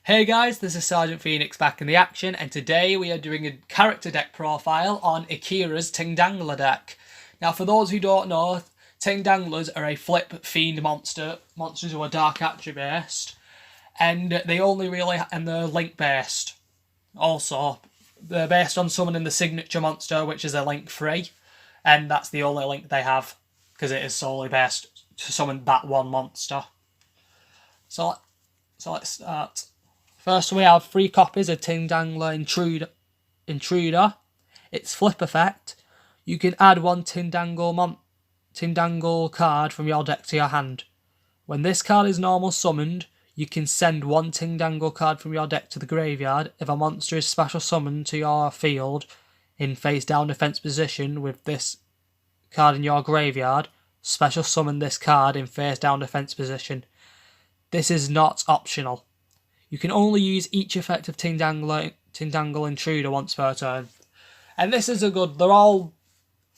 Hey guys, this is Sergeant Phoenix back in the action, and today we are doing a character deck profile on Akira's Tindangle deck. Now, for those who don't know, Tindanglers are a flip fiend monsters who are dark attribute based, and they're link based. Also, they're based on summoning the signature monster, which is a link free, and that's the only link they have because it is solely based to summon that one monster. So let's start. First, we have 3 copies of Tindangle Intruder. Its flip effect. You can add one Tindangle card from your deck to your hand. When this card is normal summoned, you can send one Tindangle card from your deck to the graveyard. If a monster is special summoned to your field in face down defense position with this card in your graveyard, special summon this card in face down defense position. This is not optional. You can only use each effect of Tindangle Intruder once per turn. And this is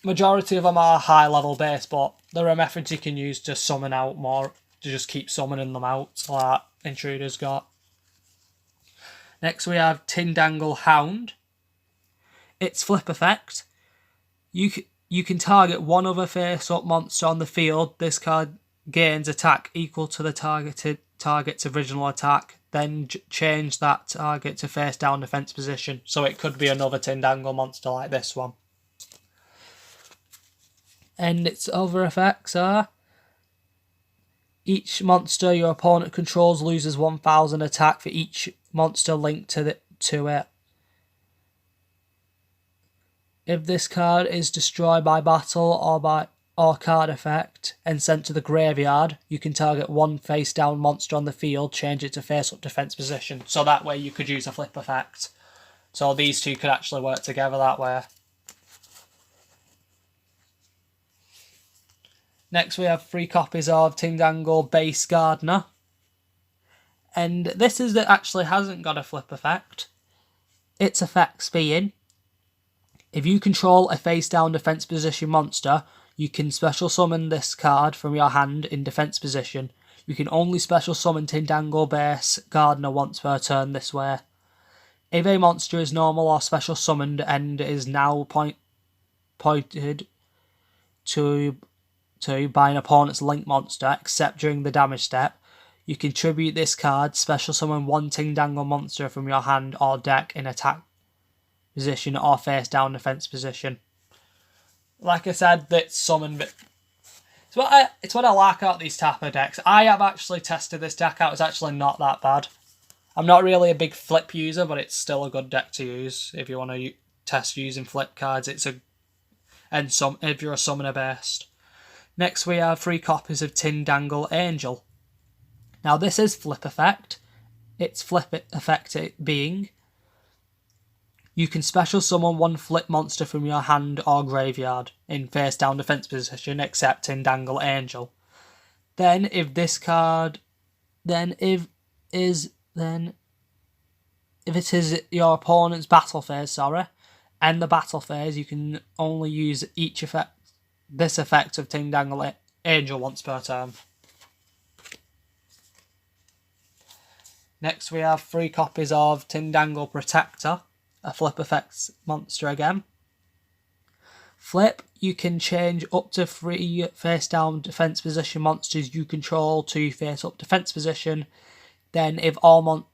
majority of them are high level base, but there are methods you can use to summon out more, to just keep summoning them out, like Intruder's got. Next we have Tindangle Hound. Its flip effect. You can target one other face-up monster on the field. This card gains attack equal to the target's original attack. Then change that target to face down defense position. So it could be another Tindangle monster like this one. And its other effects are: each monster your opponent controls loses 1,000 attack for each monster linked to it. If this card is destroyed by battle or card effect and sent to the graveyard, you can target one face down monster on the field, change it to face up defense position. So that way you could use a flip effect. So these two could actually work together that way. Next we have 3 copies of Tindangle Base Gardener. And this is that actually hasn't got a flip effect. Its effects being: if you control a face down defense position monster, you can special summon this card from your hand in defense position. You can only special summon Tindangle Base Gardener once per turn this way. If a monster is normal or special summoned and is now pointed to by an opponent's link monster, except during the damage step, you can tribute this card, special summon one Tindangle monster from your hand or deck in attack position or face down defense position. Like I said, that's summon, but it's what I like about these type of decks. I have actually tested this deck out. It's actually not that bad. I'm not really a big flip user, but it's still a good deck to use if you want to test using flip cards. If you're a summoner based. Next we have 3 copies of Tindangle Angel. Now this is flip effect. Its flip effect being: you can special summon one flip monster from your hand or graveyard in face down defense position, except Tindangle Angel. Then if it is your opponent's battle phase, and the battle phase, you can only use this effect of Tindangle Angel once per turn. Next we have 3 copies of Tindangle Protector, a flip effects monster again. Flip, you can change up to 3 face down defense position monsters you control to face up defense position. Then if all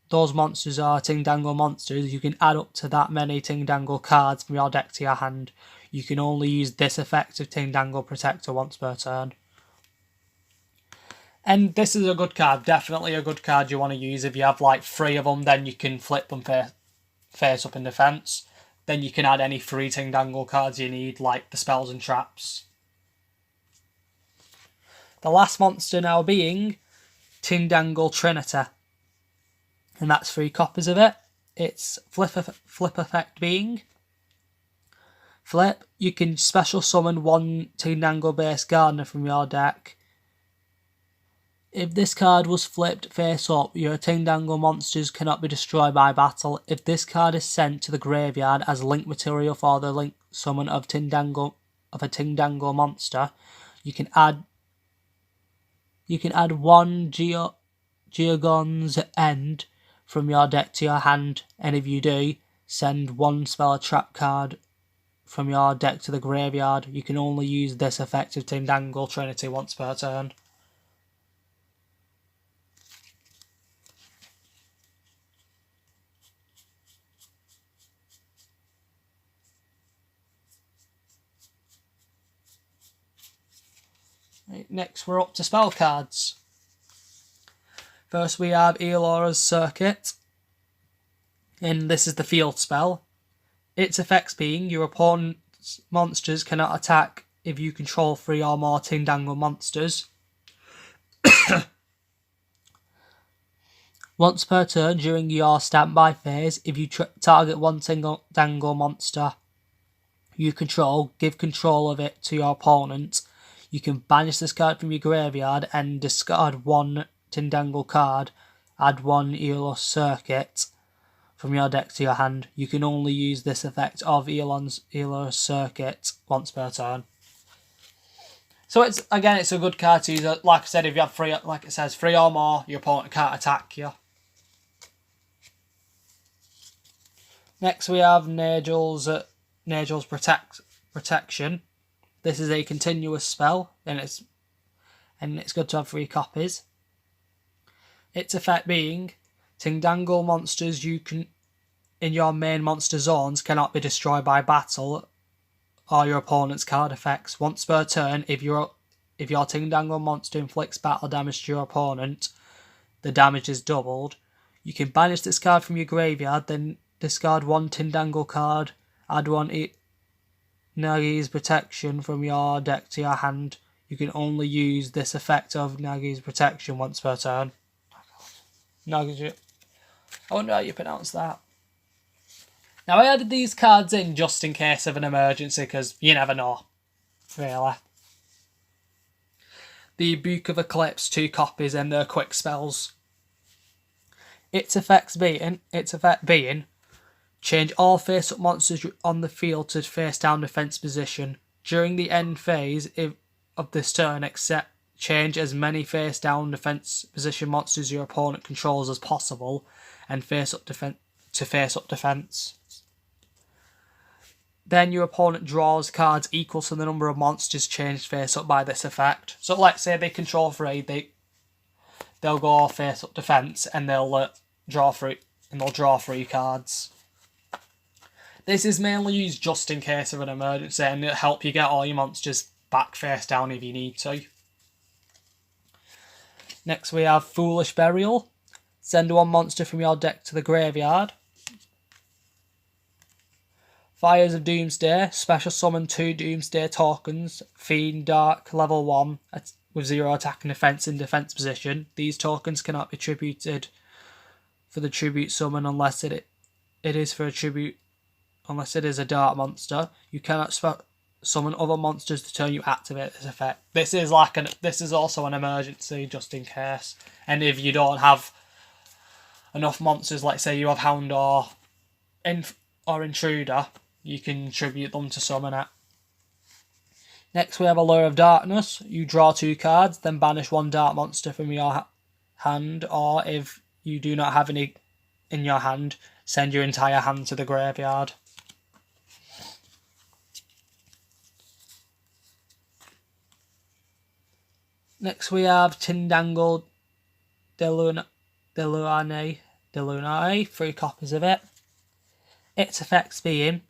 those monsters are Tindangle monsters, you can add up to that many Tindangle cards from your deck to your hand. You can only use this effect of Tindangle Protector once per turn. And this is a good card, definitely a good card you want to use. If you have like 3 of them, then you can flip them face up in defense. Then you can add any 3 Tindangle cards you need, like the spells and traps. The last monster now being Tindangle Trinity. And that's 3 copies of it. Its flip effect being: flip, you can special summon one Tindangle Base Gardener from your deck. If this card was flipped face up, your Tindangle monsters cannot be destroyed by battle. If this card is sent to the graveyard as link material for the link summon of a Tindangle monster, you can add one Geogon's End from your deck to your hand, and if you do, send one spell or trap card from your deck to the graveyard. You can only use this effect of Tindangle Trinity once per turn. Right, next we're up to spell cards. First we have Akiras Circuit, and this is the field spell. Its effects being your opponent's monsters cannot attack if you control 3 or more Tindangle monsters. Once per turn during your standby phase, if you target one Tindangle monster you control, give control of it to your opponent. You can banish this card from your graveyard and discard one Tindangle card, add one Akiras Circuit from your deck to your hand. You can only use this effect of Akiras Circuit once per turn. So it's a good card to use. Like I said, if you have 3, like it says, 3 or more, your opponent can't attack you. Next we have Nigel's Protection. This is a continuous spell, and it's good to have 3 copies. Its effect being, Tindangle monsters you can in your main monster zones cannot be destroyed by battle or your opponent's card effects. Once per turn, if your Tindangle monster inflicts battle damage to your opponent, the damage is doubled. You can banish this card from your graveyard, then discard one Tindangle card, add one Nagi's Protection from your deck to your hand. You can only use this effect of Nagi's Protection once per turn. I wonder how you pronounce that. Now I added these cards in just in case of an emergency, because you never know, really. The Book of Eclipse, 2 copies, and their quick spells. Its effect being, change all face-up monsters on the field to face-down defense position. During the end phase of this turn, change as many face-down defense position monsters your opponent controls as possible, and face-up defense. Then your opponent draws cards equal to the number of monsters changed face-up by this effect. So let's say they control 3, they'll go face-up defense, and they'll draw 3 cards. This is mainly used just in case of an emergency, and it'll help you get all your monsters back face down if you need to. Next we have Foolish Burial. Send 1 monster from your deck to the graveyard. Fires of Doomsday. Special summon 2 Doomsday tokens. Fiend Dark level 1 with 0 attack and defense in defense position. These tokens cannot be tributed for the tribute summon unless it is a dark monster. You cannot summon other monsters to turn you activate this effect. This is also an emergency just in case. And if you don't have enough monsters, like say you have Hound or Intruder, you can tribute them to summon it. Next we have Allure of Darkness. You draw 2 cards, then banish 1 dark monster from your hand, or if you do not have any in your hand, send your entire hand to the graveyard. Next we have Tindangle Delunare, 3 copies of it. Its effects being,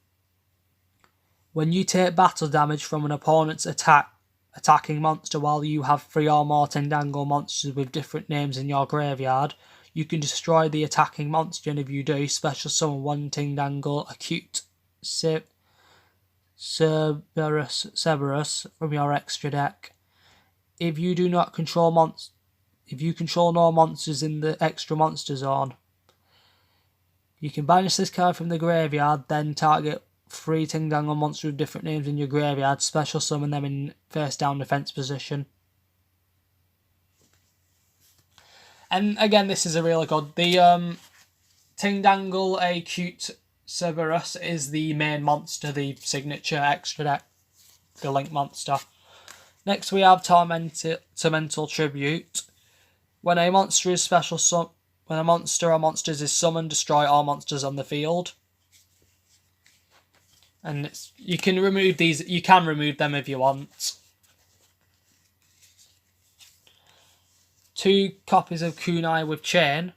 when you take battle damage from an opponent's attacking monster while you have 3 or more Tindangle monsters with different names in your graveyard, you can destroy the attacking monster, and if you do, special summon 1 Tindangle Acute Cerberus from your extra deck. If you do not control if you control no monsters in the extra monster zone, you can banish this card from the graveyard, then target 3 Tindangle monsters with different names in your graveyard, special summon them in face down defense position. And again, this is a really good. The Tindangle Acute Cerberus is the main monster, the signature extra deck, the link monster. Next we have Tormental Tribute. When a monster is special When a monster or monsters is summoned, destroy all monsters on the field. And you can remove these. You can remove them if you want. 2 copies of Kunai with chain.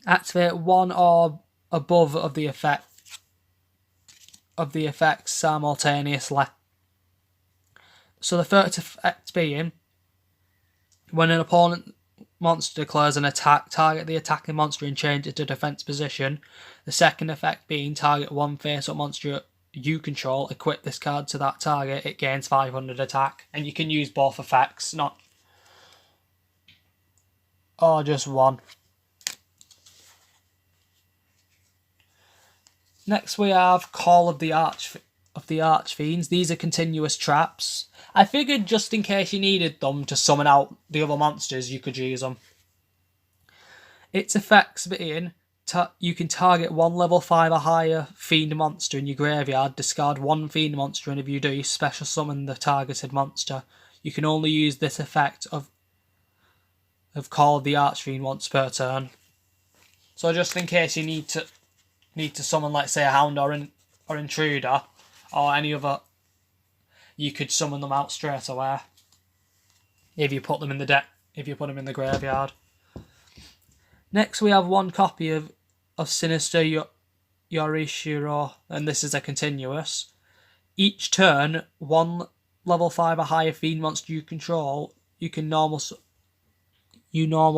Activate 1 or above of the effects simultaneously. So the first effect being, when an opponent monster declares an attack, target the attacking monster and change it to defense position. The second effect being, target 1 face-up monster you control, equip this card to that target, it gains 500 attack. And you can use both effects, or just one. Next we have Call of the Archfiends. These are continuous traps. I figured just in case you needed them to summon out the other monsters, you could use them. Its effects being, you can target 1 level 5 or higher fiend monster in your graveyard, discard 1 fiend monster, and if you do, special summon the targeted monster. You can only use this effect of Call of the Archfiend once per turn. So just in case you need to summon, let's say, a Hound or Intruder or any other, you could summon them out straight away if you put them in the deck, if you put them in the graveyard. Next we have 1 copy of Sinister Yorishiro, and this is a continuous. Each turn, 1 level 5 or higher fiend monster you control, normal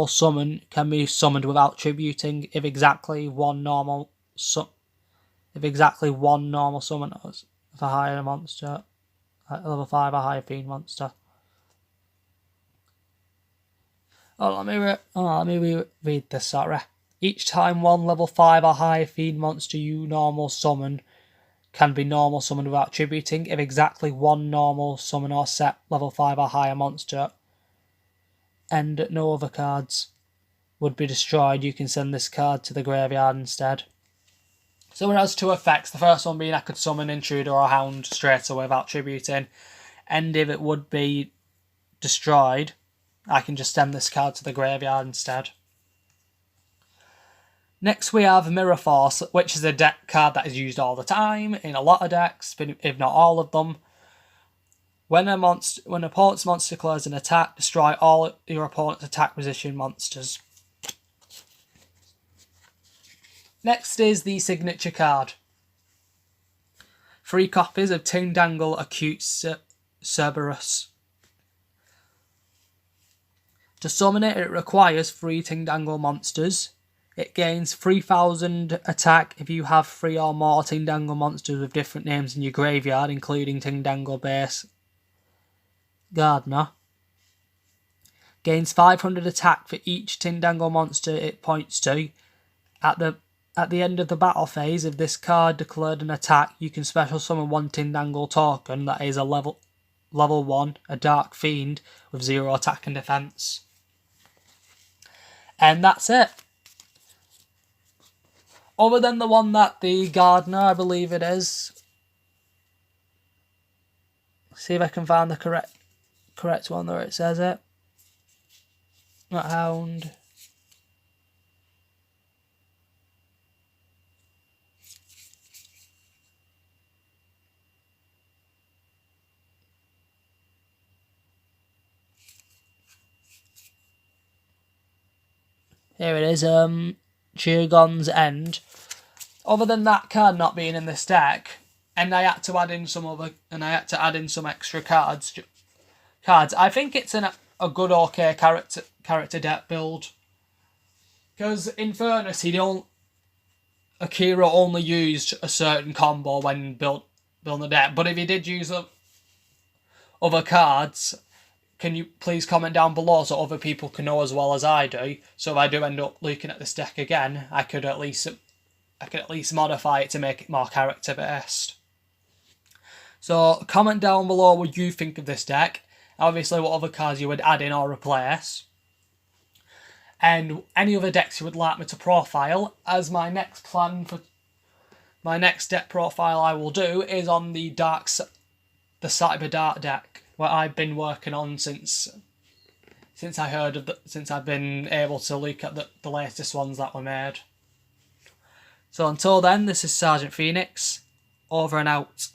summon can be summoned without tributing if exactly one normal summon of a higher monster, level 5 or higher fiend monster. Let me read this, sorry. Each time 1 level 5 or higher fiend monster you normal summon can be normal summoned without tributing if exactly 1 normal summon or set level 5 or higher monster and no other cards would be destroyed, you can send this card to the graveyard instead. So it has 2 effects. The first one being I could summon Intruder or Hound straight away without tributing, and if it would be destroyed, I can just send this card to the graveyard instead. Next we have Mirror Force, which is a deck card that is used all the time in a lot of decks, if not all of them. When an opponent's monster declares an attack, destroy all your opponent's attack position monsters. Next is the signature card. 3 copies of Tindangle Acute Cerberus. To summon it, it requires 3 Tindangle monsters. It gains 3000 attack if you have 3 or more Tindangle monsters with different names in your graveyard, including Tindangle Base Gardener. Gains 500 attack for each Tindangle monster it points to. At the end of the battle phase, if this card declared an attack, you can special summon 1 Tindangle token that is a level 1, a Dark Fiend with 0 attack and defense. And that's it. Other than the one that the Gardener, I believe it is. See if I can find the correct one where it says it. Not Hound. Here it is, Jirgon's End. Other than that card not being in this deck, and I had to add in some extra cards. I think it's a good okay character deck build. Because in fairness, Akira only used a certain combo when building the deck. But if he did use other cards, can you please comment down below so other people can know as well as I do? So if I do end up looking at this deck again, I could at least modify it to make it more character based. So comment down below what you think of this deck. Obviously what other cards you would add in or replace. And any other decks you would like me to profile, as my next plan for my next deck profile I will do is on the Cyber Dark deck, what I've been working on since since I've been able to look at the latest ones that were made. So until then, this is Sergeant Phoenix, over and out.